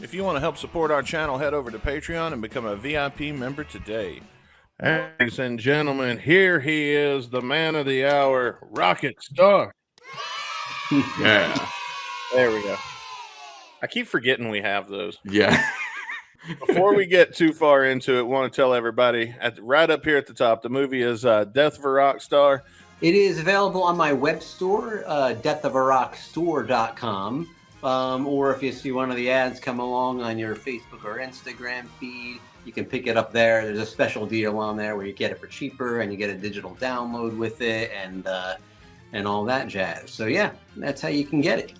If you want to help support our channel, head over to Patreon and become a VIP member today. Ladies and gentlemen, here he is, the man of the hour, Röckët Stähr. Yeah. There we go. I keep forgetting we have those. Yeah. Before we get too far into it, I want to tell everybody, right up here at the top, the movie is Death of a Rockstar. It is available on my web store, deathofarockstore.com. Or if you see one of the ads come along on your Facebook or Instagram feed, you can pick it up there. There's a special deal on there where you get it for cheaper and you get a digital download with it and all that jazz. So yeah, that's how you can get it.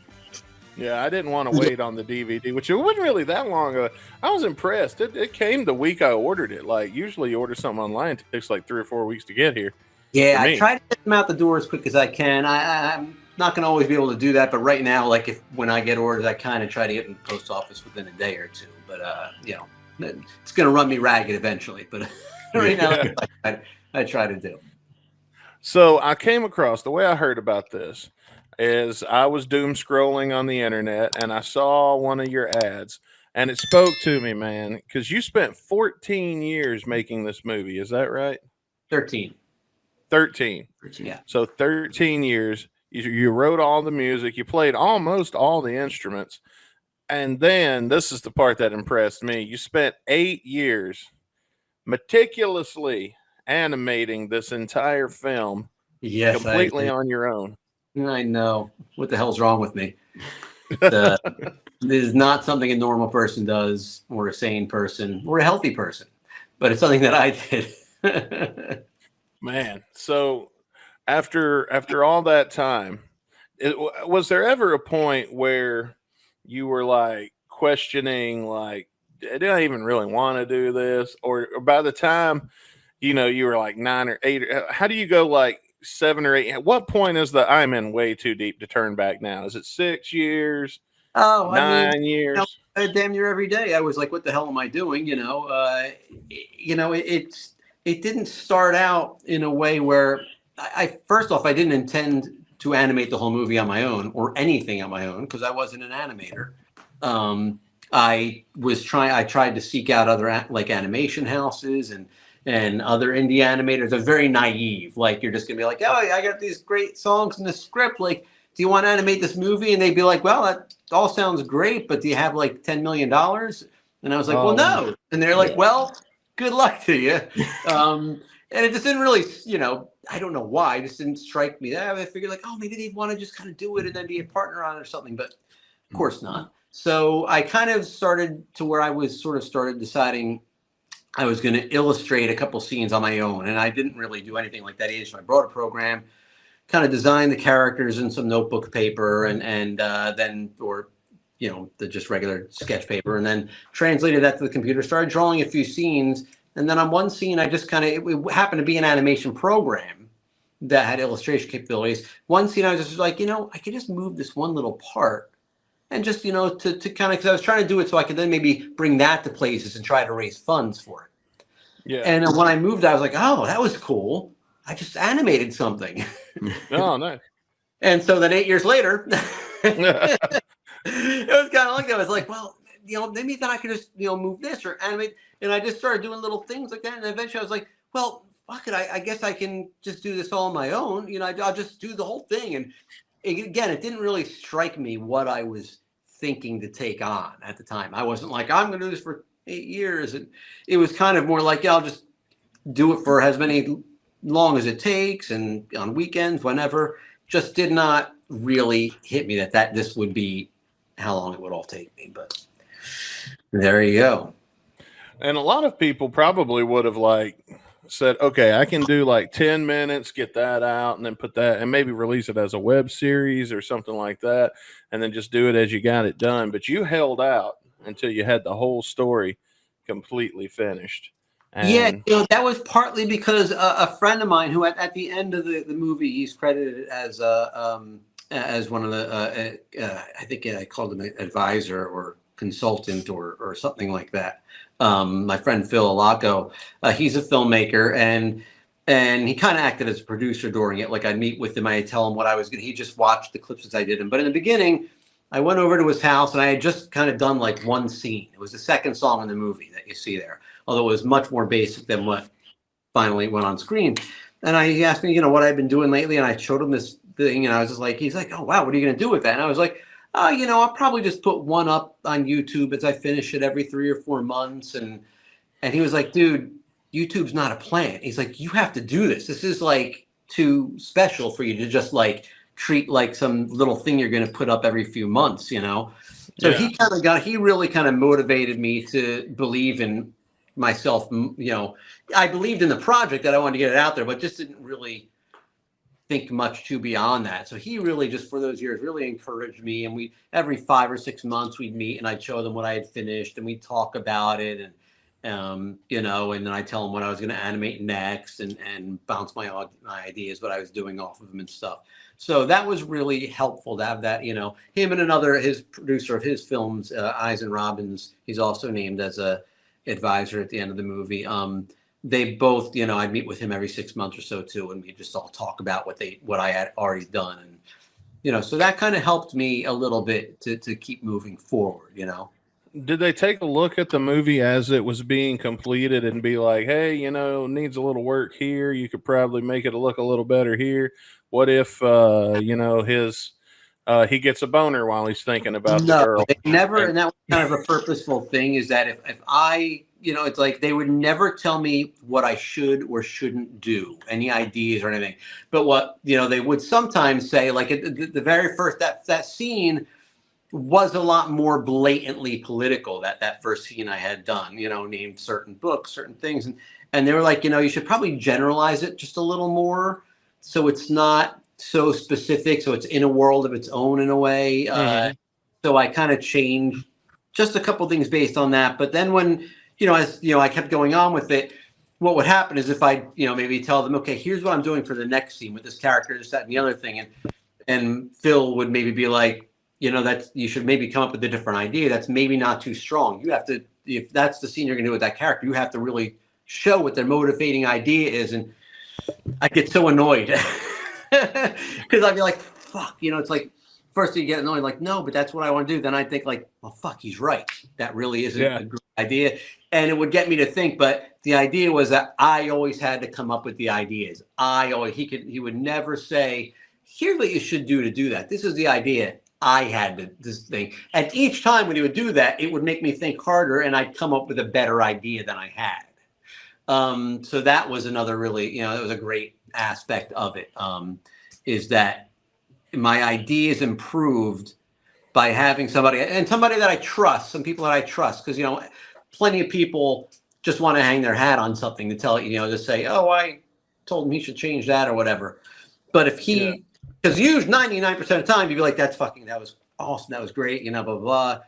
Yeah, I didn't want to wait on the DVD, which it wasn't really that long ago. I was impressed. It came the week I ordered it. Like, usually you order something online, it takes like 3 or 4 weeks to get here. Yeah, I try to get them out the door as quick as I can. I'm not going to always be able to do that, but right now, like when I get orders, I kind of try to get in the post office within a day or two. But you know, it's going to run me ragged eventually. But right now, I try to do. So I came across, the way I heard about this is I was doom scrolling on the internet and I saw one of your ads and it spoke to me, man, because you spent 14 years making this movie. Is that right? 13. 13. Yeah. So 13 years. You wrote all the music. You played almost all the instruments. And then this is the part that impressed me. You spent 8 years meticulously animating this entire film. Yes, completely on your own. I know. What the hell's wrong with me? This is not something a normal person does, or a sane person, or a healthy person. But it's something that I did. Man, so after all that time, was there ever a point where you were like questioning, like, did I even really want to do this? Or by the time, you know, you were like 9 or 8, how do you go like 7 or 8? At what point is the I'm in way too deep to turn back now? Is it 6 years? Oh, 9 years? You know, damn near every day. I was like, what the hell am I doing? You know, it didn't start out in a way where I first off, I didn't intend to animate the whole movie on my own or anything on my own because I wasn't an animator. I tried to seek out other like animation houses and other indie animators. They're very naive. Like, you're just gonna be like, oh, I got these great songs in the script. Like, do you want to animate this movie? And they'd be like, well, that all sounds great, but do you have like $10 million? And I was like, well, no. And they're like, well, good luck to you. And it just didn't really, you know, I don't know why. It just didn't strike me. I figured like, oh, maybe they'd want to just kind of do it and then be a partner on it or something. But of course not. So I kind of started to where I was started deciding I was going to illustrate a couple scenes on my own. And I didn't really do anything like that either. So I brought a program, kind of designed the characters in some notebook paper and then, or, you know, the just regular sketch paper, and then translated that to the computer, started drawing a few scenes. And then on one scene, I just kind of, it happened to be an animation program that had illustration capabilities. One scene, I was just like, you know, I could just move this one little part and just, you know, to kind of, because I was trying to do it so I could then maybe bring that to places and try to raise funds for it. Yeah. And when I moved, I was like, oh, that was cool. I just animated something. Oh, nice. And so then 8 years later, it was kind of like that. I was like, well, you know, maybe then I could just, you know, move this or animate. And I just started doing little things like that. And eventually I was like, well, fuck it. I guess I can just do this all on my own. You know, I'll just do the whole thing. And again, it didn't really strike me what I was thinking to take on at the time. I wasn't like, I'm going to do this for 8 years. And it was kind of more like, yeah, I'll just do it for as long as it takes and on weekends, whenever. Just did not really hit me that this would be how long it would all take me. But there you go. And a lot of people probably would have like said, okay, I can do like 10 minutes, get that out, and then put that and maybe release it as a web series or something like that, and then just do it as you got it done. But you held out until you had the whole story completely finished. And yeah, you know, that was partly because a friend of mine who at the end of the movie, he's credited as one of the, I think I called him an advisor or consultant or something like that. My friend Phil Alaco, he's a filmmaker, and he kind of acted as a producer during it. Like, I'd meet with him, I'd tell him what I was going to, he just watched the clips as I did them. But in the beginning, I went over to his house, and I had just kind of done like one scene. It was the second song in the movie that you see there, although it was much more basic than what finally went on screen. And he asked me, what I'd been doing lately, and I showed him this thing, and I was just like, he's like, oh wow, what are you gonna do with that? And I was like, I'll probably just put one up on YouTube as I finish it every 3 or 4 months. And he was like, dude, YouTube's not a plant. He's like, you have to do this. This is like too special for you to just like treat like some little thing you're going to put up every few months, So yeah. He really kind of motivated me to believe in myself. I believed in the project that I wanted to get it out there, but just didn't really think much too beyond that. So he really just for those years really encouraged me, and we every 5 or 6 months we'd meet and I'd show them what I had finished and we'd talk about it, and and then I tell him what I was going to animate next, and bounce my ideas, what I was doing off of them and stuff. So that was really helpful to have that, him and his producer of his films, Eisen Robbins, he's also named as a advisor at the end of the movie. They both, I'd meet with him every 6 months or so too, and we just all talk about what I had already done, and so that kind of helped me a little bit to keep moving forward. Did they take a look at the movie as it was being completed and be like, hey, needs a little work here. You could probably make it look a little better here. What if, he gets a boner while he's thinking about the girl? They never, and that was kind of a purposeful thing, is that if I, it's like they would never tell me what I should or shouldn't do, any ideas or anything. But what, they would sometimes say, like the very first, that scene was a lot more blatantly political, that first scene I had done, named certain books, certain things. And they were like, you should probably generalize it just a little more, so it's not so specific, so it's in a world of its own in a way. So I kind of changed just a couple things based on that. But then when, as I kept going on with it, what would happen is if I, maybe tell them, okay, here's what I'm doing for the next scene with this character, this, that, and the other thing. And Phil would maybe be like, that's, you should maybe come up with a different idea. That's maybe not too strong. You have to, if that's the scene you're going to do with that character, you have to really show what their motivating idea is. And I get so annoyed because I'd be like, fuck, it's like, first you get annoyed, like, no, but that's what I want to do. Then I think like, well, fuck, he's right. That really isn't a good idea. And it would get me to think, but the idea was that I always had to come up with the ideas. He would never say, here's what you should do to do that. This is the idea. I had this thing. And each time when he would do that, it would make me think harder, and I'd come up with a better idea than I had. So that was another really, that was a great aspect of it, is that my ideas improved by having somebody that I trust, some people that I trust, because, plenty of people just want to hang their hat on something to tell it, to say, oh, I told him he should change that or whatever. But if he, because usually 99% of the time, you'd be like, that was awesome. That was great, blah, blah, blah.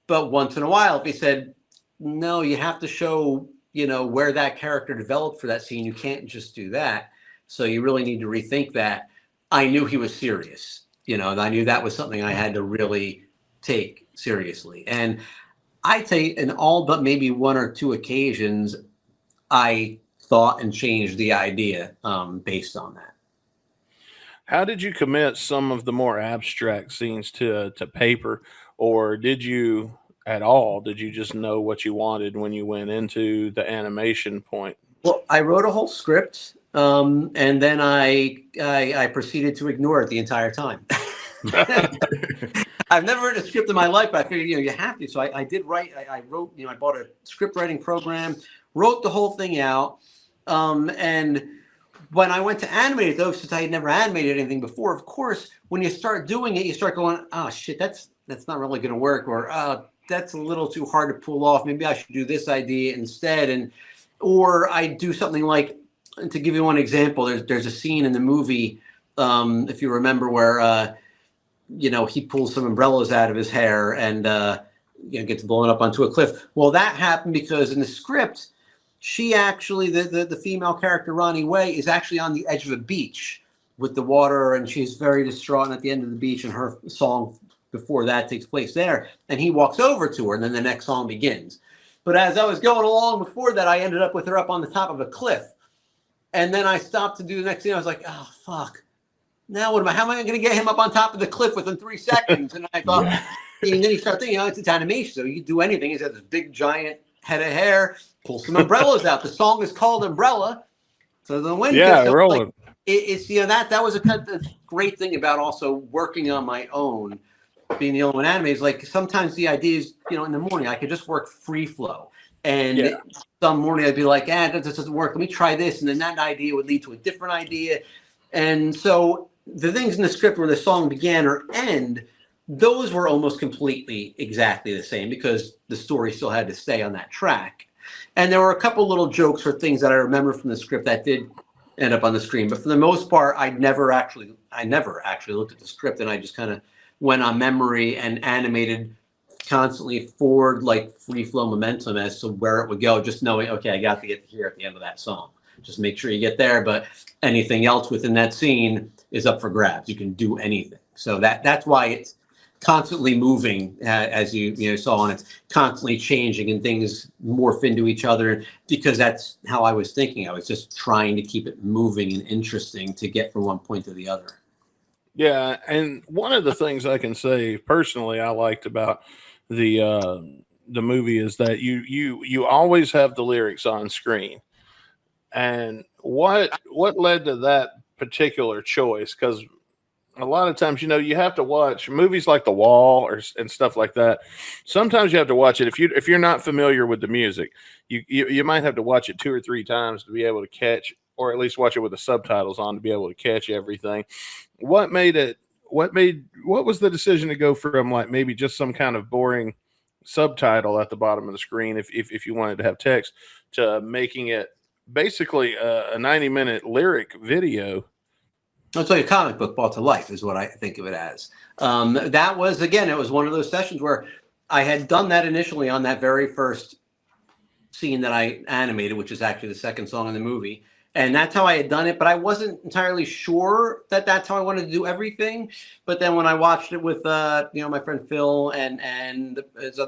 But once in a while, if he said, no, you have to show, where that character developed for that scene. You can't just do that. So you really need to rethink that. I knew he was serious, and I knew that was something I had to really take seriously. And I'd say in all but maybe 1 or 2 occasions, I thought and changed the idea based on that. How did you commit some of the more abstract scenes to paper, or did you at all? Did you just know what you wanted when you went into the animation point? Well, I wrote a whole script, and then I proceeded to ignore it the entire time. I've never written a script in my life, but I figured, you have to. So I did write. I wrote. I bought a script writing program, wrote the whole thing out, and when I went to animate it, though, since I had never animated anything before, of course, when you start doing it, you start going, oh, shit, that's not really going to work, or that's a little too hard to pull off. Maybe I should do this idea instead. Or I do something like, to give you one example, there's a scene in the movie, if you remember, where, he pulls some umbrellas out of his hair and gets blown up onto a cliff. Well, that happened because in the script, she actually, the female character, Ronnie Way, is actually on the edge of a beach with the water, and she's very distraught at the end of the beach, and her song before that takes place there. And he walks over to her, and then the next song begins. But as I was going along before that, I ended up with her up on the top of a cliff. And then I stopped to do the next thing. I was like, oh, fuck. now what am I? How am I going to get him up on top of the cliff within 3 seconds? And I thought, and then you start thinking, it's animation, so you can do anything. He's got this big giant head of hair. Pull some umbrellas out. The song is called Umbrella, so the wind gets rolling. Like, it's that was a kind of great thing about also working on my own, being the only one animated. Is like sometimes the idea is, in the morning I could just work free flow, and some morning I'd be like, that doesn't work. Let me try this, and then that idea would lead to a different idea, and so the things in the script where the song began or end, those were almost completely exactly the same because the story still had to stay on that track. And there were a couple little jokes or things that I remember from the script that did end up on the screen. But for the most part, I never actually looked at the script, and I just kind of went on memory and animated constantly forward, like free flow momentum as to where it would go, just knowing, okay, I got to get here at the end of that song. Just make sure you get there. But anything else within that scene is up for grabs. You can do anything. So that's why it's constantly moving, as you saw, and it's constantly changing and things morph into each other, because that's how I was thinking. I was just trying to keep it moving and interesting to get from one point to the other. Yeah, and one of the things I can say personally I liked about the movie is that you always have the lyrics on screen. And what led to that particular choice? Because a lot of times, you have to watch movies like The Wall and stuff like that. Sometimes you have to watch it if you're not familiar with the music. You might have to watch it 2 or 3 times to be able to catch, or at least watch it with the subtitles on to be able to catch everything. What was the decision to go from like maybe just some kind of boring subtitle at the bottom of the screen if you wanted to have text, to making it basically a 90-minute lyric video? It's like a comic book brought to life is what I think of it as. That was, again, it was one of those sessions where I had done that initially on that very first scene that I animated, which is actually the second song in the movie. And that's how I had done it, but I wasn't entirely sure that that's how I wanted to do everything. But then when I watched it with, my friend Phil and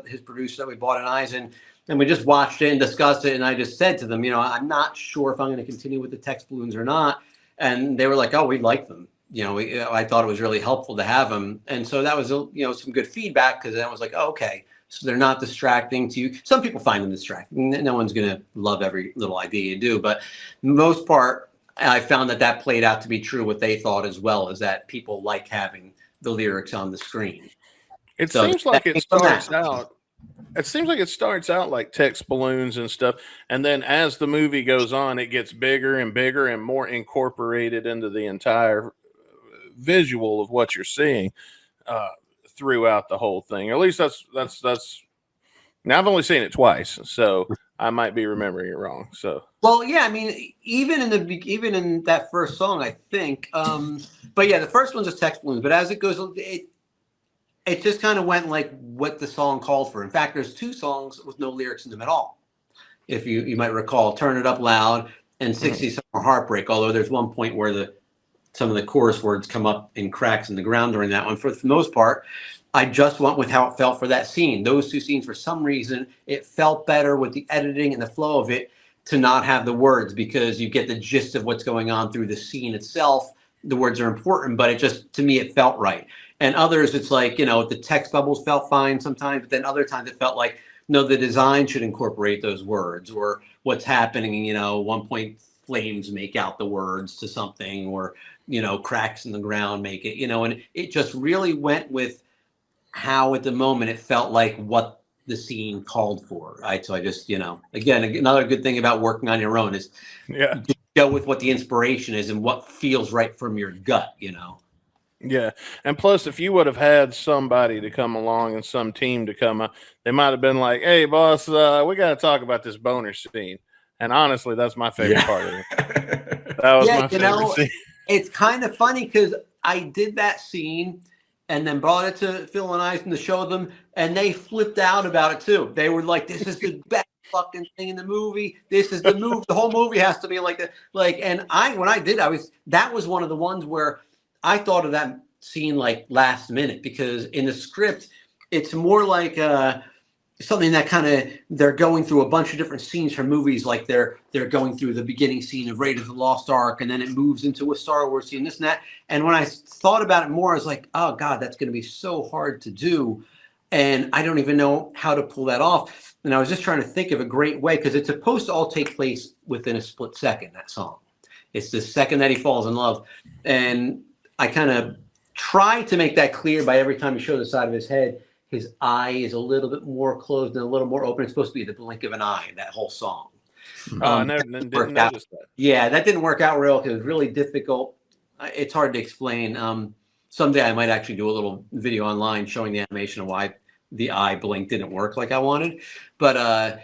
his producer that we bought in Eisen, and we just watched it and discussed it, and I just said to them, I'm not sure if I'm going to continue with the text balloons or not. And they were like, oh, we like them. I thought it was really helpful to have them. And so that was, some good feedback, because then I was like, oh, okay, so they're not distracting to you. Some people find them distracting. No one's going to love every little idea you do. But most part, I found that played out to be true, what they thought as well, is that people like having the lyrics on the screen. It seems like it starts out. It seems like it starts out like text balloons and stuff, and then as the movie goes on, it gets bigger and bigger and more incorporated into the entire visual of what you're seeing throughout the whole thing. Or at least that's. Now I've only seen it twice, so I might be remembering it wrong. So, well, yeah, I mean, even in that first song, I think. But yeah, the first one's just text balloons. But as it goes, it just kind of went like what the song called for. In fact, there's 2 songs with no lyrics in them at all. If you might recall, Turn It Up Loud and 60 Summer Heartbreak, although there's one point where some of the chorus words come up in cracks in the ground during that one. For the most part, I just went with how it felt for that scene. Those 2 scenes, for some reason, it felt better with the editing and the flow of it to not have the words, because you get the gist of what's going on through the scene itself. The words are important, but to me, it felt right. And others, it's like, the text bubbles felt fine sometimes, but then other times it felt like, no, the design should incorporate those words, or what's happening, one point flames make out the words to something, or, cracks in the ground make it, and it just really went with how at the moment it felt like what the scene called for. Right. So I just, again, another good thing about working on your own is go with what the inspiration is and what feels right from your gut, Yeah, and plus, if you would have had somebody to come along and some team to come up, they might have been like, "Hey, boss, we got to talk about this boner scene." And honestly, that's my favorite part of it. That was my favorite scene. It's kind of funny because I did that scene and then brought it to Phil and Eisen to show them, and they flipped out about it too. They were like, "This is the best fucking thing in the movie. This is the movie. The whole movie has to be like that." And when I did, that was one of the ones where I thought of that scene like last minute, because in the script, it's more like something that kind of, they're going through a bunch of different scenes from movies, like they're going through the beginning scene of Raiders of the Lost Ark, and then it moves into a Star Wars scene, this and that. And when I thought about it more, I was like, oh God, that's going to be so hard to do. And I don't even know how to pull that off. And I was just trying to think of a great way, because it's supposed to all take place within a split second, that song. It's the second that he falls in love. And I kind of try to make that clear by every time you show the side of his head, his eye is a little bit more closed and a little more open. It's supposed to be the blink of an eye, that whole song. I didn't notice that. Yeah, that didn't work out real, because it was really difficult. It's hard to explain. Someday I might actually do a little video online showing the animation of why the eye blink didn't work like I wanted. But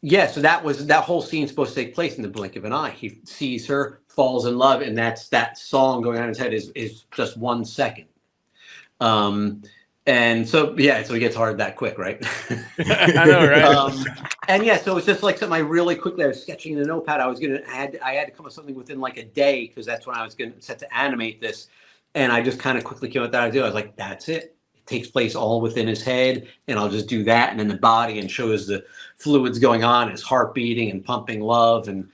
yeah, so that whole scene supposed to take place in the blink of an eye. He sees her, falls in love, and that song going on in his head is just 1 second. And so, yeah, so it gets hard that quick, right? I know, right? And yeah, so it's just like something I was sketching in a notepad. I had to come up with something within like a day, because that's when I was going to set to animate this. And I just kind of quickly came up with that idea. I was like, that's it. It takes place all within his head, and I'll just do that. And then the body, and shows the fluids going on, his heart beating and pumping love. And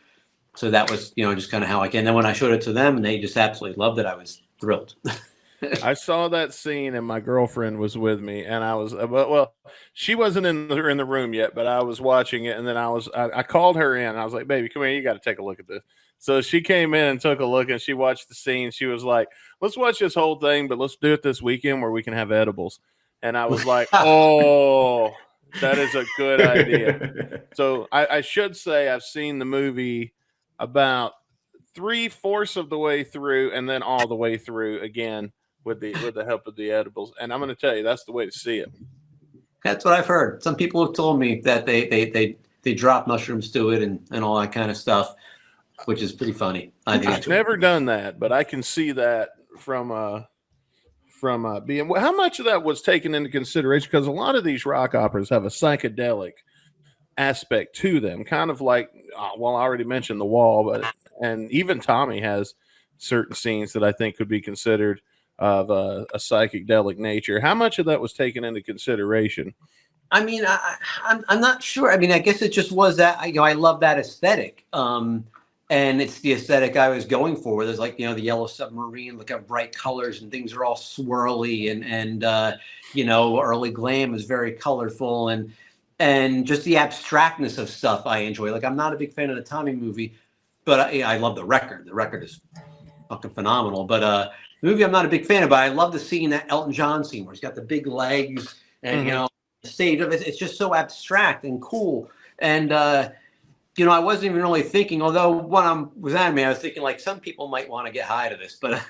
so that was, just kind of how I can. And then when I showed it to them, and they just absolutely loved it, I was thrilled. I saw that scene, and my girlfriend was with me, and I was well, she wasn't in the room yet, but I was watching it, and then I called her in. I was like, "Baby, come here, you got to take a look at this." So she came in and took a look, and she watched the scene. She was like, "Let's watch this whole thing, but let's do it this weekend where we can have edibles." And I was like, "Oh, that is a good idea." So I should say I've seen the movie about 3/4 of the way through, and then all the way through again with the help of the edibles. And I'm going to tell you, that's the way to see it. That's what I've heard. Some people have told me that they drop mushrooms to it and all that kind of stuff, which is pretty funny. I've never done that, but I can see that from being. How much of that was taken into consideration? Because a lot of these rock operas have a psychedelic aspect to them, kind of like, well, I already mentioned The Wall, and even Tommy has certain scenes that I think could be considered of a psychedelic nature. How much of that was taken into consideration? I mean, I'm not sure. I mean, I guess it just was that I love that aesthetic, and it's the aesthetic I was going for. Where there's like the Yellow Submarine, look at bright colors and things are all swirly, and early glam is very colorful, and just the abstractness of stuff I enjoy. Like, I'm not a big fan of the Tommy movie, but I love the record. The record is fucking phenomenal. But the movie I'm not a big fan of, but I love the scene, that Elton John scene where he's got the big legs and the stage of it. It's just so abstract and cool. And I wasn't even really thinking. Although when I was animating, I was thinking like some people might want to get high to this, but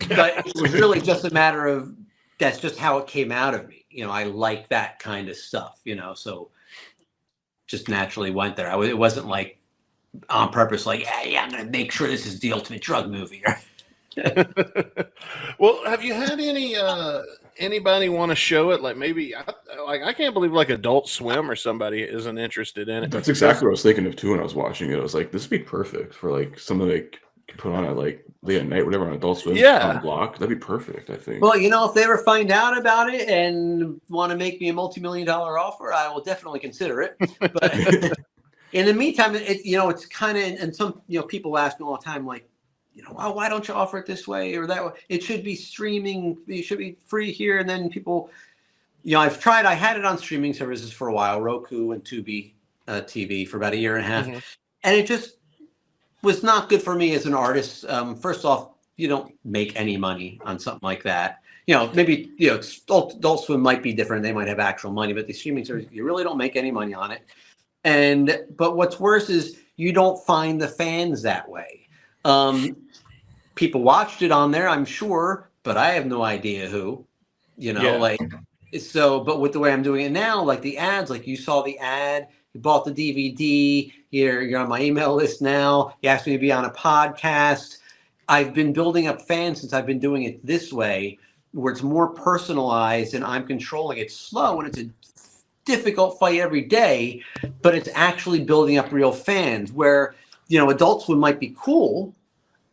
it was really just a matter of that's just how it came out of me. I like that kind of stuff. So just naturally went there. It wasn't like on purpose, like yeah, I'm gonna make sure this is the ultimate drug movie. Well, have you had anybody want to show it? Like maybe I can't believe like Adult Swim or somebody isn't interested in it. That's exactly what I was thinking of too when I was watching it. I was like, this would be perfect for like something they could put on at like late at night, whatever, on Adult Swim. On block. That'd be perfect, I think. Well, if they ever find out about it and want to make me a multi-million-dollar offer, I will definitely consider it. But in the meantime, it's kind of, and some people ask me all the time, like, why don't you offer it this way or that way? It should be streaming. It should be free here. And then people, I had it on streaming services for a while, Roku and Tubi TV for about 1.5 years. And it just was not good for me as an artist. First off, you don't make any money on something like that. Maybe, Adult Swim might be different. They might have actual money, but the streaming service, you really don't make any money on it. But what's worse is you don't find the fans that way. People watched it on there, I'm sure, but I have no idea who, but with the way I'm doing it now, like the ads, like you saw the ad, you bought the DVD, you're on my email list now, you asked me to be on a podcast. I've been building up fans since I've been doing it this way, where it's more personalized and I'm controlling it. Slow and it's a difficult fight every day, but it's actually building up real fans where Adult Swim might be cool.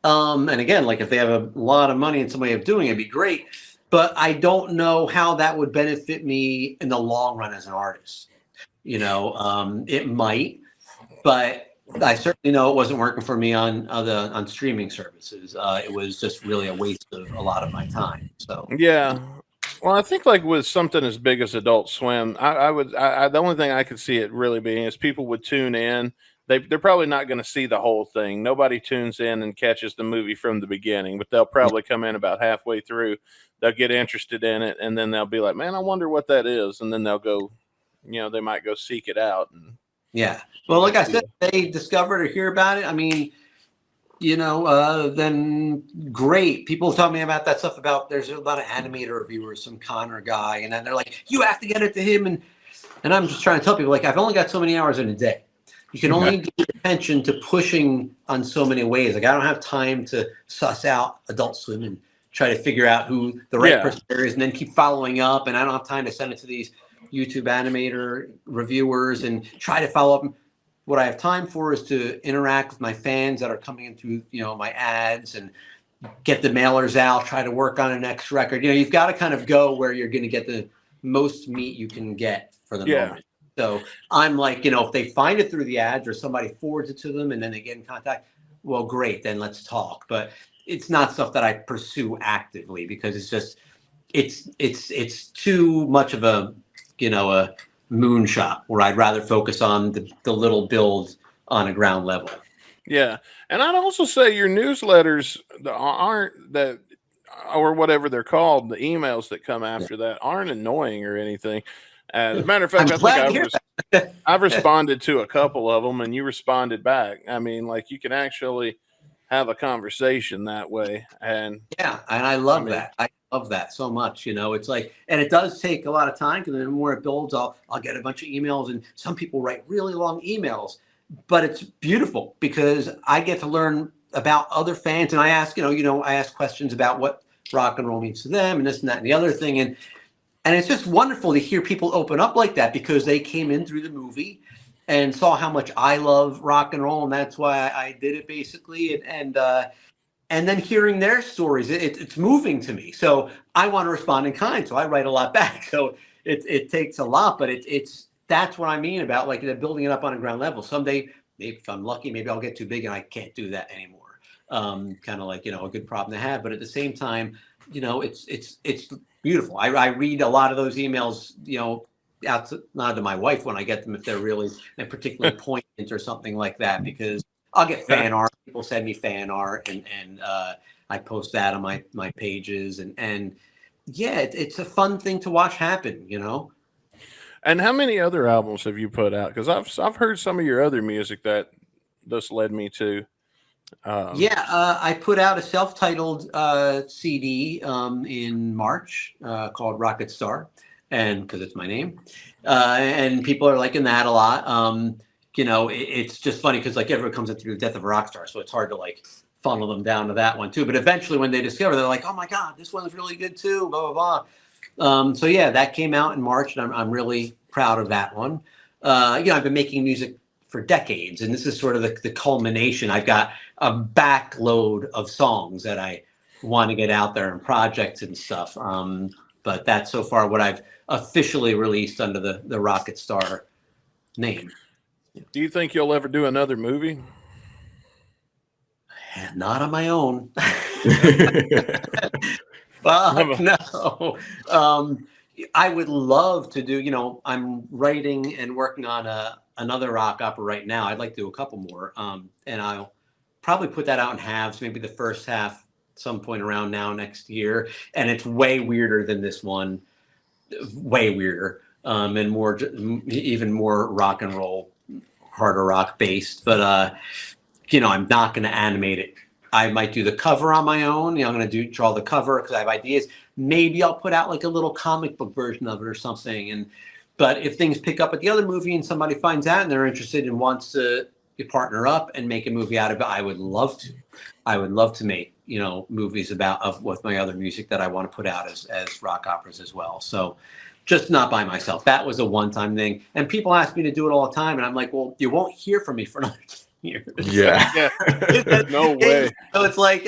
And again, like if they have a lot of money and some way of doing it, it'd be great. But I don't know how that would benefit me in the long run as an artist. It might, but I certainly know it wasn't working for me on streaming services. It was just really a waste of a lot of my time. So yeah. Well, I think like with something as big as Adult Swim, the only thing I could see it really being is people would tune in. They're probably not going to see the whole thing. Nobody tunes in and catches the movie from the beginning, but they'll probably come in about halfway through. They'll get interested in it, and then they'll be like, "Man, I wonder what that is," and then they'll go, they might go seek it out. And, yeah. Well, like I said, they discover or hear about it. I mean, then great. People tell me about that stuff there's a lot of animator reviewers, some Connor guy, and then they're like, you have to get it to him. And I'm just trying to tell people, like, I've only got so many hours in a day. You can only give attention to pushing on so many ways. Like, I don't have time to suss out Adult Swim and try to figure out who the right person is and then keep following up. And I don't have time to send it to these YouTube animator reviewers and try to follow up. What I have time for is to interact with my fans that are coming in through, my ads and get the mailers out, try to work on a next record. You've got to kind of go where you're going to get the most meat you can get for the moment. So I'm like, if they find it through the ads or somebody forwards it to them and then they get in contact, well, great, then let's talk. But it's not stuff that I pursue actively because it's just, it's too much of a moonshot where I'd rather focus on the little build on a ground level. Yeah. And I'd also say your newsletters aren't that, or whatever they're called, the emails that come after that aren't annoying or anything. As a matter of fact, I've responded to a couple of them and you responded back. I mean, like you can actually have a conversation that way. And I love that. I love that so much. It's like, and it does take a lot of time because the more it builds, I'll get a bunch of emails and some people write really long emails, but it's beautiful because I get to learn about other fans and I ask, I ask questions about what rock and roll means to them and this and that and the other thing. And it's just wonderful to hear people open up like that because they came in through the movie and saw how much I love rock and roll. And that's why I did it basically. And then hearing their stories, it's moving to me. So I want to respond in kind. So I write a lot back. So it takes a lot, but that's what I mean about like building it up on a ground level. Someday, maybe if I'm lucky, maybe I'll get too big and I can't do that anymore. Kind of like, a good problem to have. But at the same time, it's beautiful. I read a lot of those emails, out not to my wife when I get them if they're really particularly poignant or something like that, because I'll get fan art. People send me fan art and I post that on my pages and it's a fun thing to watch happen, And how many other albums have you put out? Because I've heard some of your other music that this led me to. I put out a self-titled CD in March called Röckët Stähr, and because it's my name, and people are liking that a lot. It's just funny because like everyone comes in through the death of a rock star, so it's hard to like funnel them down to that one too. But eventually, when they discover, they're like, "Oh my God, this one's really good too!" Blah blah blah. So that came out in March, and I'm really proud of that one. I've been making music for decades, and this is sort of the culmination. I've got a backload of songs that I want to get out there and projects and stuff. But that's so far what I've officially released under the Röckët Stähr name. Do you think you'll ever do another movie? Not on my own. Fuck no. I would love to do, I'm writing and working on another rock opera right now. I'd like to do a couple more. And I'll probably put that out in halves, maybe the first half some point around now next year. And it's way weirder than this one, way weirder, and more, even more rock and roll, harder rock based. But, I'm not going to animate it. I might do the cover on my own. I'm going to draw the cover because I have ideas. Maybe I'll put out like a little comic book version of it or something. But if things pick up at the other movie and somebody finds out and they're interested and wants to partner up and make a movie out of it, I would love to. I would love to make, movies with my other music that I want to put out as rock operas as well. So just not by myself. That was a one-time thing. And people ask me to do it all the time. And I'm like, well, you won't hear from me for another 10 years. Yeah. No way. So it's like,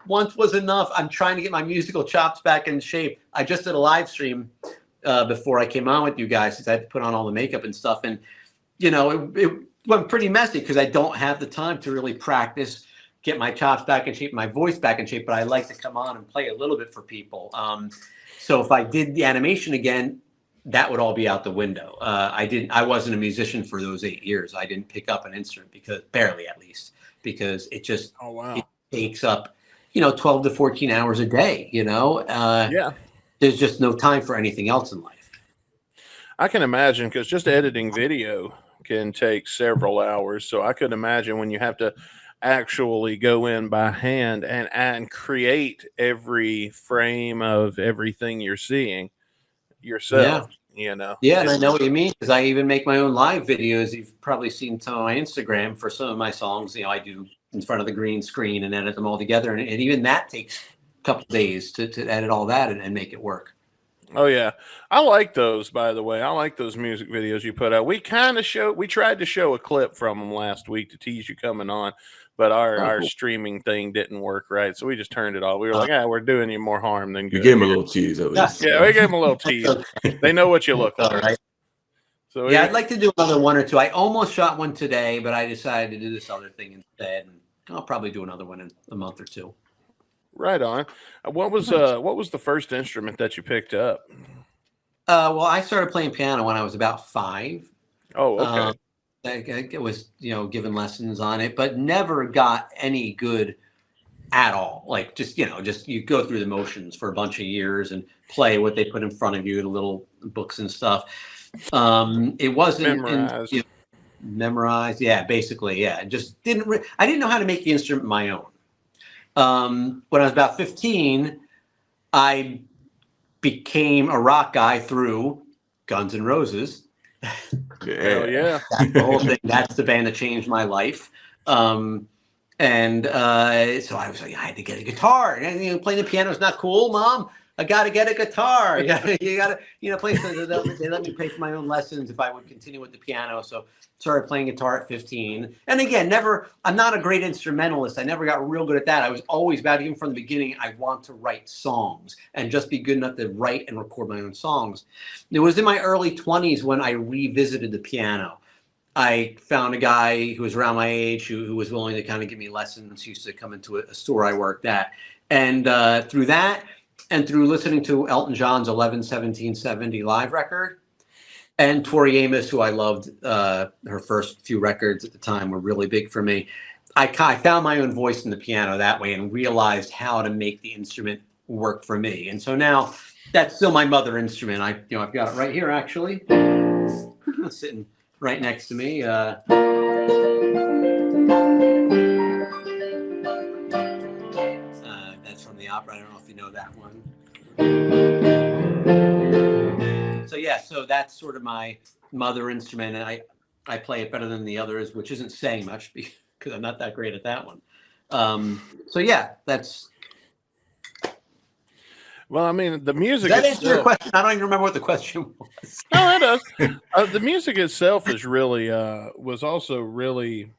once was enough. I'm trying to get my musical chops back in shape. I just did a live stream before I came on with you guys, since I had to put on all the makeup and stuff. And, it went pretty messy because I don't have the time to really practice, get my chops back in shape, my voice back in shape, but I like to come on and play a little bit for people. So if I did the animation again, that would all be out the window. I wasn't a musician for those 8 years. I didn't pick up an instrument, barely at least, because it just it takes up, 12 to 14 hours a day, There's just no time for anything else in life. I can imagine, because just editing video can take several hours. So I could imagine when you have to actually go in by hand and create every frame of everything you're seeing yourself. Yeah, and I know what you mean, because I even make my own live videos. You've probably seen some of my Instagram for some of my songs. I do in front of the green screen and edit them all together, and even that takes a couple of days to edit all that and make it work. Oh yeah, I like those. By the way, I like those music videos you put out. We tried to show a clip from them last week to tease you coming on, but our streaming thing didn't work right, so we just turned it off. We were like, we're doing you more harm than good. You gave them a little tease at least. Yeah, we gave them a little tease. They know what you look like. All right. So I'd like to do another one or two. I almost shot one today, but I decided to do this other thing instead, and I'll probably do another one in a month or two. Right on. What was the first instrument that you picked up? Well, I started playing piano when I was about 5. Oh, okay. I was, given lessons on it, but never got any good at all. Like just you go through the motions for a bunch of years and play what they put in front of you, the little books and stuff. It wasn't memorized. Yeah, basically. Yeah. Just I didn't know how to make the instrument my own. When I was about 15, I became a rock guy through Guns N' Roses. Yeah. That's the whole thing. That's the band that changed my life. So I was like, I had to get a guitar. And playing the piano is not cool, Mom. I got to get a guitar. You got to play. They let me pay for my own lessons if I would continue with the piano. So started playing guitar at 15. And again, I'm not a great instrumentalist. I never got real good at that. I was always about, even from the beginning, I want to write songs and just be good enough to write and record my own songs. It was in my early 20s when I revisited the piano. I found a guy who was around my age who was willing to kind of give me lessons. He used to come into a store I worked at. And through that, and through listening to Elton John's 11-17-70 live record, and Tori Amos, who I loved, her first few records at the time were really big for me. I found my own voice in the piano that way and realized how to make the instrument work for me. And so now that's still my mother instrument. I've got it right here, actually, sitting right next to me. That's from the opera. I don't know if you know that one. So that's sort of my mother instrument, and I play it better than the others, which isn't saying much because I'm not that great at that one. That's. Well, I mean, the music. Does that answer your question? I don't even remember what the question was. No, it does. The music itself is really was also really.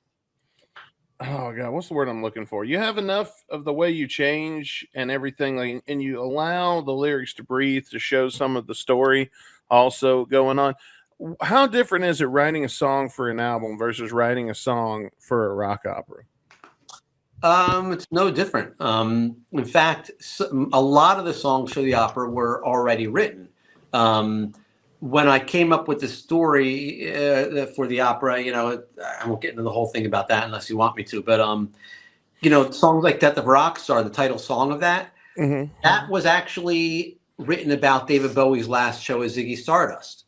Oh God, what's the word I'm looking for? You have enough of the way you change and everything, and you allow the lyrics to breathe to show some of the story also going on. How different is it writing a song for an album versus writing a song for a rock opera? It's no different. In fact, a lot of the songs for the opera were already written. When I came up with the story for the opera, I won't get into the whole thing about that unless you want me to, but songs like Death of Rockstar, the title song of that, that was actually written about David Bowie's last show as Ziggy Stardust.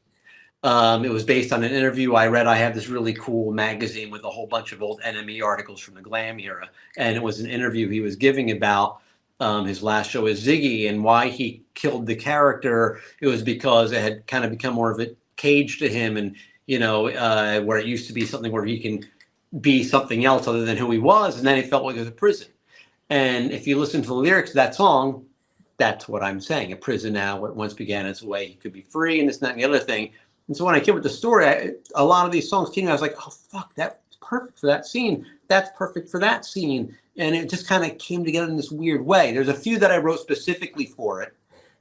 It was based on an interview I read. I have this really cool magazine with a whole bunch of old NME articles from the glam era, and it was an interview he was giving about his last show as Ziggy and why he killed the character. It was because it had kind of become more of a cage to him, and where it used to be something where he can be something else other than who he was, and then it felt like it was a prison. And if you listen to the lyrics of that song, that's what I'm saying. A prison now, what once began as a way he could be free, and this, that, and the other thing. And so when I came with the story, a lot of these songs came, I was like, oh, fuck, that's perfect for that scene. That's perfect for that scene. And it just kind of came together in this weird way. There's a few that I wrote specifically for it,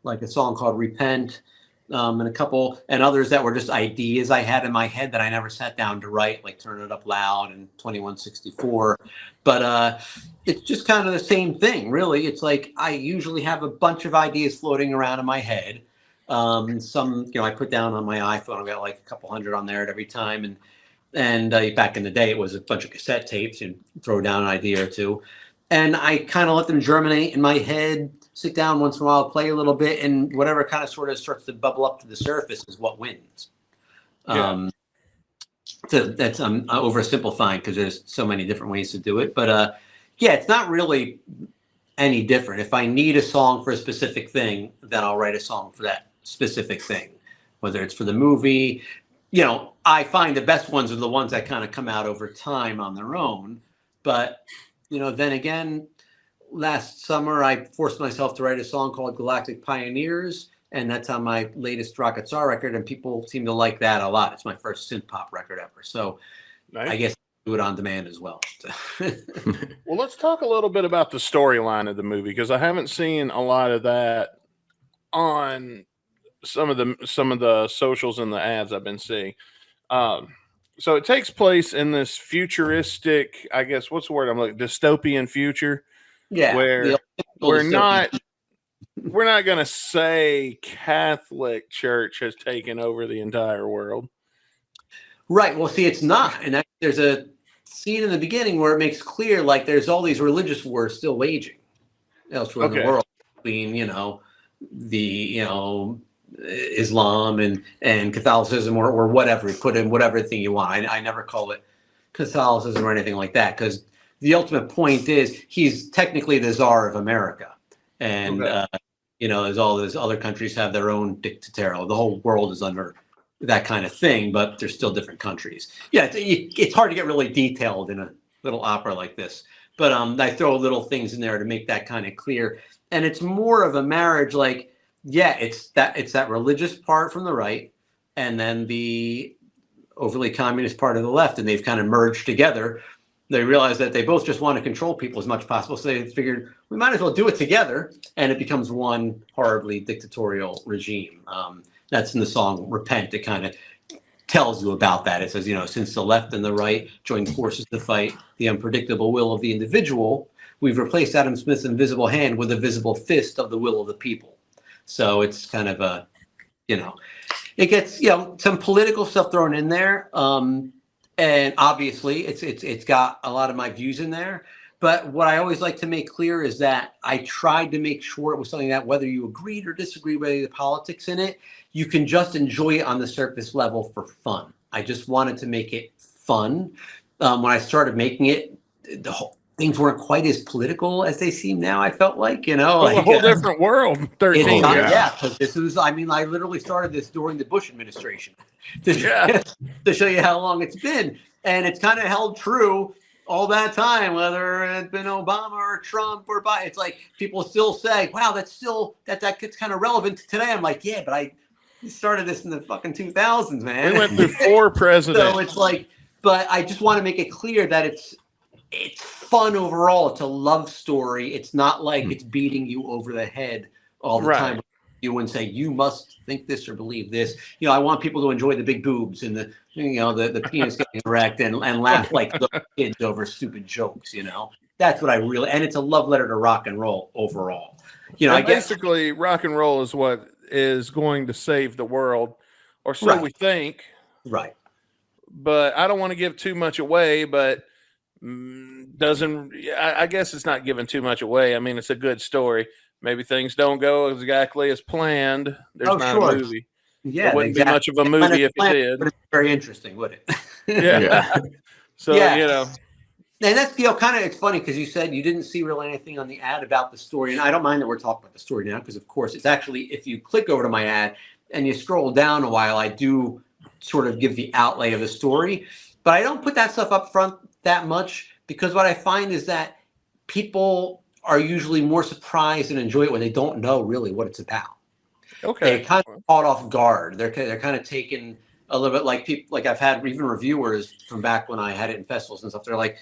like a song called Repent and a couple and others that were just ideas I had in my head that I never sat down to write, like Turn It Up Loud and 2164. But it's just kind of the same thing, really. It's like I usually have a bunch of ideas floating around in my head. Some, I put down on my iPhone. I've got like a couple hundred on there at every time. And back in the day, it was a bunch of cassette tapes. You'd throw down an idea or two. And I kind of let them germinate in my head, sit down once in a while, play a little bit, and whatever kind of sort of starts to bubble up to the surface is what wins. Yeah. So that's oversimplifying because there's so many different ways to do it. But yeah, it's not really any different. If I need a song for a specific thing, then I'll write a song for that specific thing, whether it's for the movie. I find the best ones are the ones that kind of come out over time on their own. But, then again, last summer, I forced myself to write a song called Galactic Pioneers, and that's on my latest Röckët Stähr record, and people seem to like that a lot. It's my first synth pop record ever. So nice. I guess I do it on demand as well. Well, let's talk a little bit about the storyline of the movie, because I haven't seen a lot of that on some of the socials and the ads I've been seeing. So it takes place in this futuristic, I guess, what's the word I'm looking, dystopian future. Yeah. Where we're not going to say Catholic Church has taken over the entire world. Right. Well, see, it's not. And there's a scene in the beginning where it makes clear, like, there's all these religious wars still waging elsewhere in the world between, Islam and Catholicism or whatever. Put in whatever thing you want. I never call it Catholicism or anything like that, because the ultimate point is he's technically the Tsar of America. And, there's all those other countries have their own dictatorial. The whole world is under that kind of thing, but there's still different countries. Yeah, it's hard to get really detailed in a little opera like this. But I throw little things in there to make that kind of clear. And it's more of a marriage, like, yeah, it's that religious part from the right, and then the overly communist part of the left, and they've kind of merged together. They realize that they both just want to control people as much as possible, so they figured we might as well do it together, and it becomes one horribly dictatorial regime. That's in the song Repent. It kind of tells you about that. It says, since the left and the right joined forces to fight the unpredictable will of the individual, we've replaced Adam Smith's invisible hand with a visible fist of the will of the people. So it's kind of a, it gets, some political stuff thrown in there. And obviously it's got a lot of my views in there. But what I always like to make clear is that I tried to make sure it was something that whether you agreed or disagreed with the politics in it, you can just enjoy it on the surface level for fun. I just wanted to make it fun. When I started making it, the whole things weren't quite as political as they seem now. I felt like, a whole different world. 13. Yeah, because this was, I literally started this during the Bush administration to show you how long it's been. And it's kind of held true all that time, whether it's been Obama or Trump or Biden. It's like people still say, wow, that's still, that gets kind of relevant today. I'm like, yeah, but I started this in the fucking 2000s, man. We went through 4 presidents. So it's like, but I just want to make it clear that it's fun overall. It's a love story. It's not like it's beating you over the head all the time. You and say you must think this or believe this. I want people to enjoy the big boobs and the penis getting erect and laugh like the kids over stupid jokes. That's what I really, and it's a love letter to rock and roll overall. I guess basically rock and roll is what is going to save the world, or so we think. Right. But I don't want to give too much away, but I guess it's not giving too much away. I mean, it's a good story. Maybe things don't go exactly as planned. There's not a movie. Yeah, it wouldn't be much of a movie if it did. But it's very interesting, would it? Yeah. So and that's kind of, it's funny because you said you didn't see really anything on the ad about the story, and I don't mind that we're talking about the story now because of course it's actually, if you click over to my ad and you scroll down a while, I do sort of give the outlay of the story, but I don't put that stuff up front that much because what I find is that people are usually more surprised and enjoy it when they don't know really what it's about. Okay. They're kind of caught off guard. They're kind of taken a little bit like people, like I've had even reviewers from back when I had it in festivals and stuff. They're like,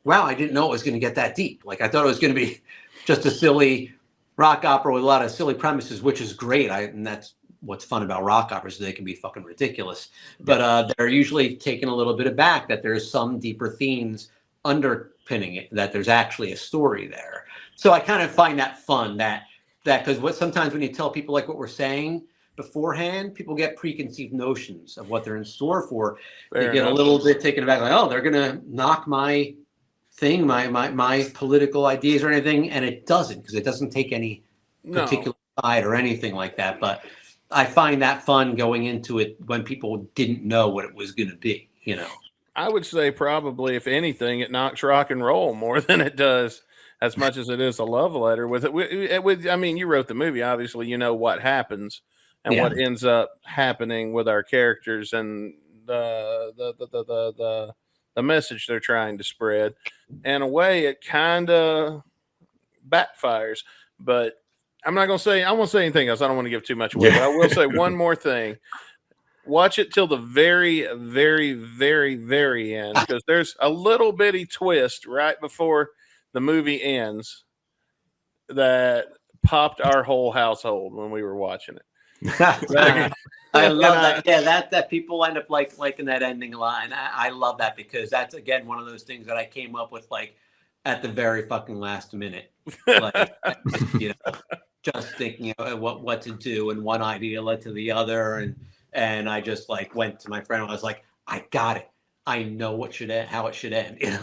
wow, I didn't know it was going to get that deep. Like I thought it was going to be just a silly rock opera with a lot of silly premises, which is great. And that's what's fun about rock operas is they can be fucking ridiculous, but they're usually taken a little bit aback that there's some deeper themes underpinning it, that there's actually a story there. So I kind of find that fun, that because sometimes when you tell people like what we're saying beforehand, people get preconceived notions of what they're in store for. They get a little bit taken aback, like, oh, they're gonna knock my thing, my political ideas or anything, and it doesn't, because it doesn't take any particular side or anything like that. But I find that fun going into it when people didn't know what it was going to be, you know. I would say probably, if anything, it knocks rock and roll more than it does, as much as it is a love letter. With it, I mean, you wrote the movie, obviously, you know what happens and what ends up happening with our characters and the message they're trying to spread. In a way, it kind of backfires. But I'm not going to say, I won't say anything else. I don't want to give too much away, but I will say one more thing. Watch it till the very, very, very, very end, because there's a little bitty twist right before the movie ends that popped our whole household when we were watching it. I love that. Yeah, that people end up liking that ending a lot, and I love that, because that's, again, one of those things that I came up with like at the very fucking last minute, like, you know, just thinking what to do, and one idea led to the other, and I just like went to my friend and I was like, I got it. I know how it should end. You know?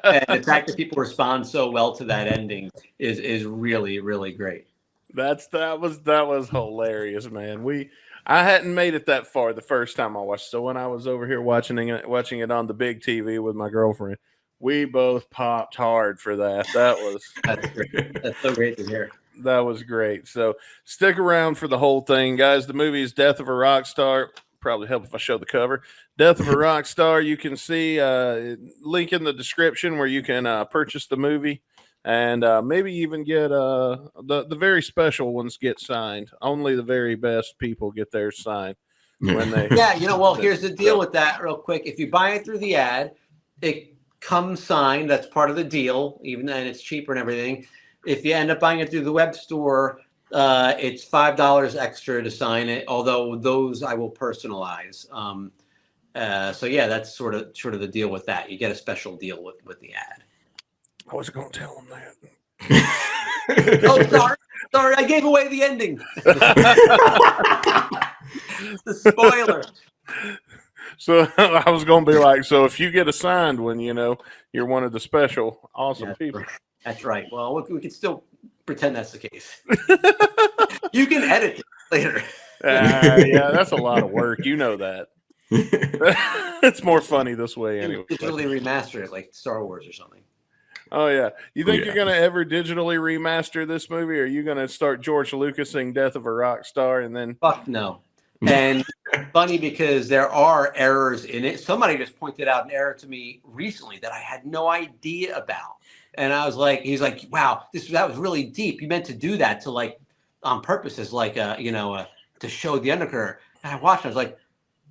And the fact that people respond so well to that ending is really, really great. That was hilarious, man. I hadn't made it that far the first time I watched. So when I was over here watching it on the big TV with my girlfriend, we both popped hard for that. That's great. That's so great to hear. That was great. So stick around for the whole thing, guys. The movie is Death of a Rock Star. Probably help if I show the cover. Death of a Rock Star. You can see link in the description where you can purchase the movie, and maybe even get the very special ones get signed. Only the very best people get theirs signed when they. Yeah, you know. Well, here's the deal with that, real quick. If you buy it through the ad, it comes signed. That's part of the deal, even then it's cheaper and everything. If you end up buying it through the web store, it's $5 extra to sign it. Although those I will personalize. So yeah, that's sort of the deal with that. You get a special deal with the ad. I wasn't going to tell them that. Oh, sorry, I gave away the ending. The spoiler. So I was going to be like, so if you get a signed one, you know, you're one of the special awesome people. That's right. Well, we can still pretend that's the case. You can edit it later. Yeah, that's a lot of work. You know that. It's more funny this way anyway. Digitally remaster it like Star Wars or something. Oh, yeah. You think you're going to ever digitally remaster this movie? Or are you going to start George Lucasing Death of a Rock Star and then... Fuck no. And funny, because there are errors in it. Somebody just pointed out an error to me recently that I had no idea about. And I was like, he's like, wow, that was really deep. You meant to do that to like on purpose as like to show the undercurrent. And I watched, I was like,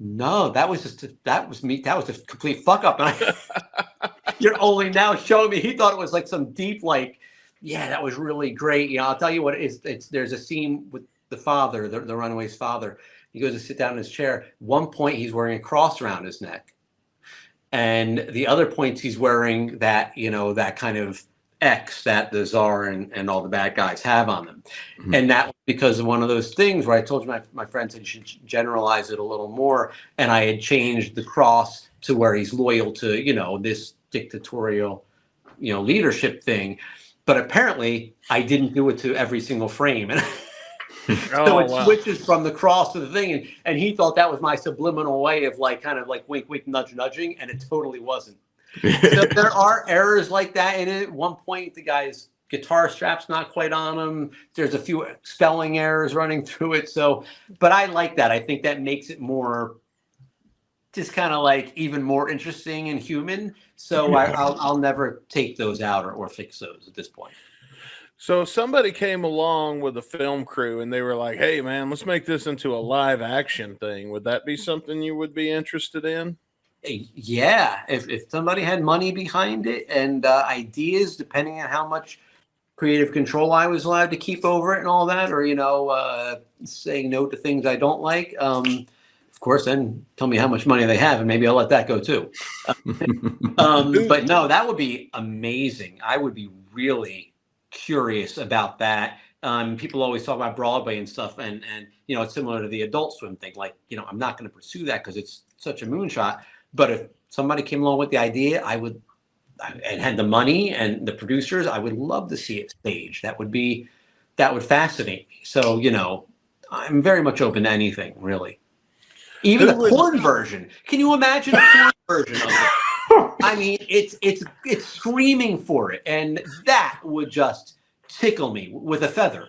no, that was me. That was a complete fuck up. And you're only now showing me. He thought it was like some deep, like, yeah, that was really great. You know, I'll tell you what, there's a scene with the father, the runaway's father. He goes to sit down in his chair. One point he's wearing a cross around his neck. And the other points he's wearing that, that kind of X that the Tsar and all the bad guys have on them. Mm-hmm. And that was because of one of those things where I told you my friend said you should generalize it a little more. And I had changed the cross to where he's loyal to, this dictatorial, leadership thing. But apparently I didn't do it to every single frame. And so it switches from the cross to the thing. And he thought that was my subliminal way of kind of wink, wink, nudging. And it totally wasn't. So there are errors like that in it. At one point, the guy's guitar strap's not quite on him. There's a few spelling errors running through it. So, but I like that. I think that makes it more just kind of even more interesting and human. So I'll never take those out or fix those at this point. So if somebody came along with a film crew and they were like, hey, man, let's make this into a live action thing. Would that be something you would be interested in? Yeah. If somebody had money behind it and ideas, depending on how much creative control I was allowed to keep over it and all that, or saying no to things I don't like. Of course, then tell me how much money they have, and maybe I'll let that go too. But no, that would be amazing. I would be really curious about that. People always talk about Broadway and stuff, and it's similar to the Adult Swim thing. Like, I'm not going to pursue that because it's such a moonshot. But if somebody came along with the idea, and had the money and the producers, I would love to see it staged. That would fascinate me. So, I'm very much open to anything, really. Even the porn version. Can you imagine a porn version of it? I mean, it's screaming for it, and that would just tickle me with a feather.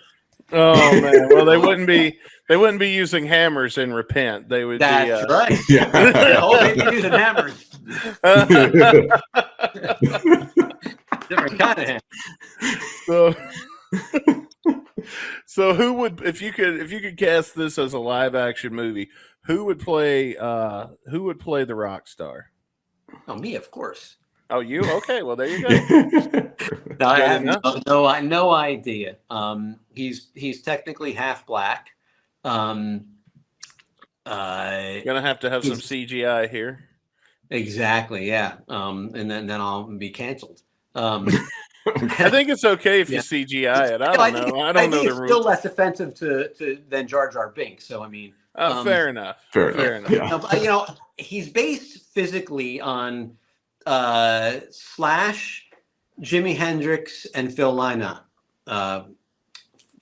Oh man! Well, they wouldn't be using hammers in Repent. They would. That's be, right. Yeah. Oh, they'd be using hammers. Different kind of hammer. So who would, if you could cast this as a live action movie, who would play the Rockstar? Oh, me, of course. Oh, you? Okay, well there you go. No, I have no idea. He's technically half black. Gonna have to have some CGI here. Exactly, yeah. And then I'll be canceled. I think it's okay if you CGI it. I don't know. I don't know the rules. It's still less offensive than Jar Jar Binks. So I mean, fair enough. Fair enough. Yeah. He's based physically on Slash, Jimi Hendrix, and Phil Lynott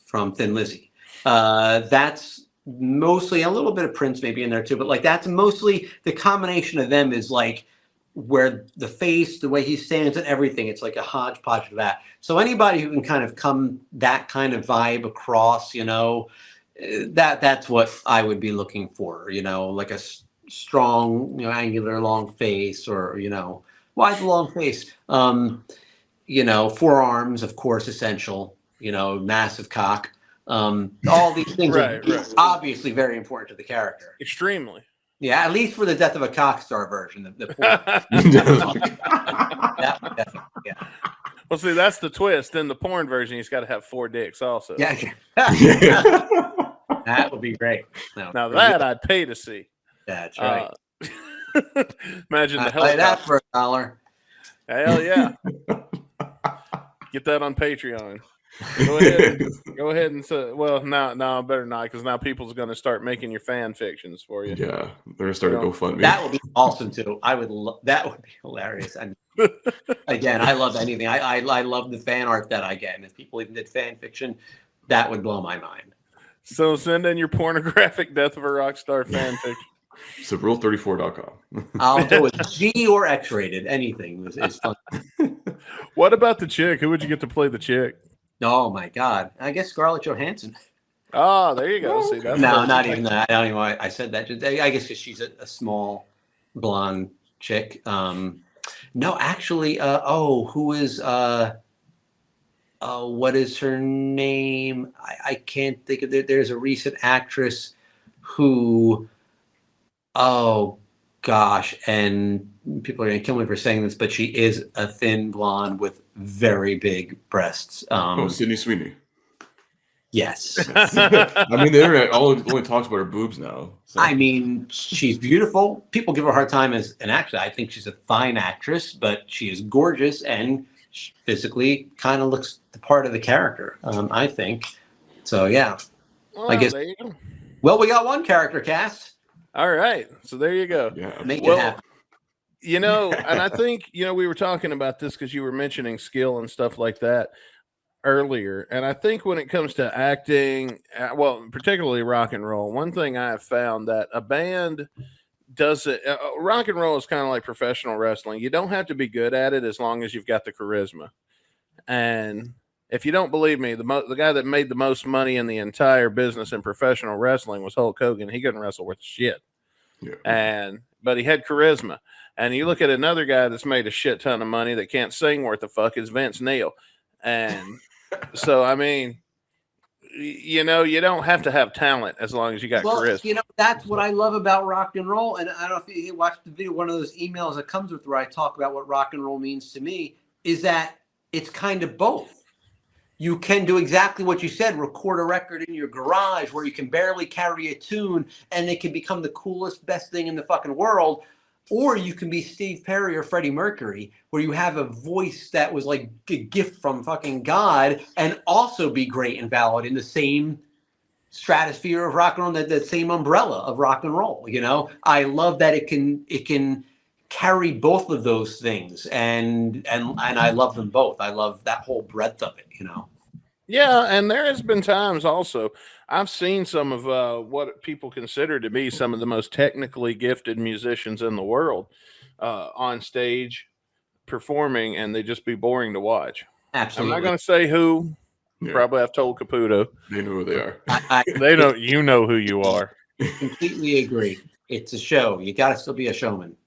from Thin Lizzy. That's mostly, a little bit of Prince maybe in there too, but like that's mostly the combination of them is like where the face, the way he stands and everything, it's like a hodgepodge of that. So anybody who can kind of come that kind of vibe across, that's what I would be looking for, like a strong, angular, long face, or, why the long face? Forearms, of course, essential, massive cock. All these things are obviously very important to the character. Extremely. Yeah, at least for the Death of a Cockstar version. The yeah. Well, see, that's the twist. In the porn version, he's got to have 4 dicks also. Yeah. That would be great. Now that I'd pay to see. That's right. Imagine the hell of that for $1. Hell yeah. Get that on Patreon. Go ahead and say, well, no, better not, because now people's going to start making your fan fictions for you. Yeah, they're going to start a GoFundMe. That would be awesome too. That would be hilarious. And again, I love anything. I love the fan art that I get, and if people even did fan fiction, that would blow my mind. So send in your pornographic Death of a Rockstar fan fiction. So rule34.com. I'll do it G or X-rated. Anything is fun. What about the chick? Who would you get to play the chick? Oh my God! I guess Scarlett Johansson. Oh, there you go. See, that's no, not even that. I don't even know why I said that. I guess because she's a small blonde chick. No, actually, who is what is her name? I can't think of it. There's a recent actress who, oh gosh, and people are going to kill me for saying this, but she is a thin blonde with very big breasts. Sydney Sweeney. Yes. I mean, the internet only talks about her boobs now. So. I mean, she's beautiful. People give her a hard time as an actress. I think she's a fine actress, but she is gorgeous and physically kind of looks the part of the character, I think. So, yeah. Well, I guess. There you go. Well, we got one character cast. All right. So there you go. Yeah. Make it happen. And I think, we were talking about this because you were mentioning skill and stuff like that earlier. And I think when it comes to acting, well, particularly rock and roll, one thing I have found that a band does it. Rock and roll is kind of like professional wrestling. You don't have to be good at it as long as you've got the charisma. And if you don't believe me, the guy that made the most money in the entire business in professional wrestling was Hulk Hogan. He couldn't wrestle worth shit. Yeah. But he had charisma. And you look at another guy that's made a shit ton of money that can't sing worth a fuck is Vince Neil. And so, I mean, you don't have to have talent as long as you got charisma. That's what I love about rock and roll. And I don't know if you watched the video, one of those emails that comes with where I talk about what rock and roll means to me is that it's kind of both. you can do exactly what you said, record a record in your garage where you can barely carry a tune and it can become the coolest, best thing in the fucking world. Or you can be Steve Perry or Freddie Mercury, where you have a voice that was like a gift from fucking God and also be great and valid in the same stratosphere of rock and roll, that same umbrella of rock and roll. You know, I love that it can carry both of those things, and I love them both. I love that whole breadth of it, you know. Yeah, and there has been times also I've seen some of what people consider to be some of the most technically gifted musicians in the world on stage performing, and they just be boring to watch. Absolutely. I'm not going to say who. Yeah. Probably I've told Caputo. They know who they are. They don't. You know who you are. Completely agree. It's a show. You got to still be a showman.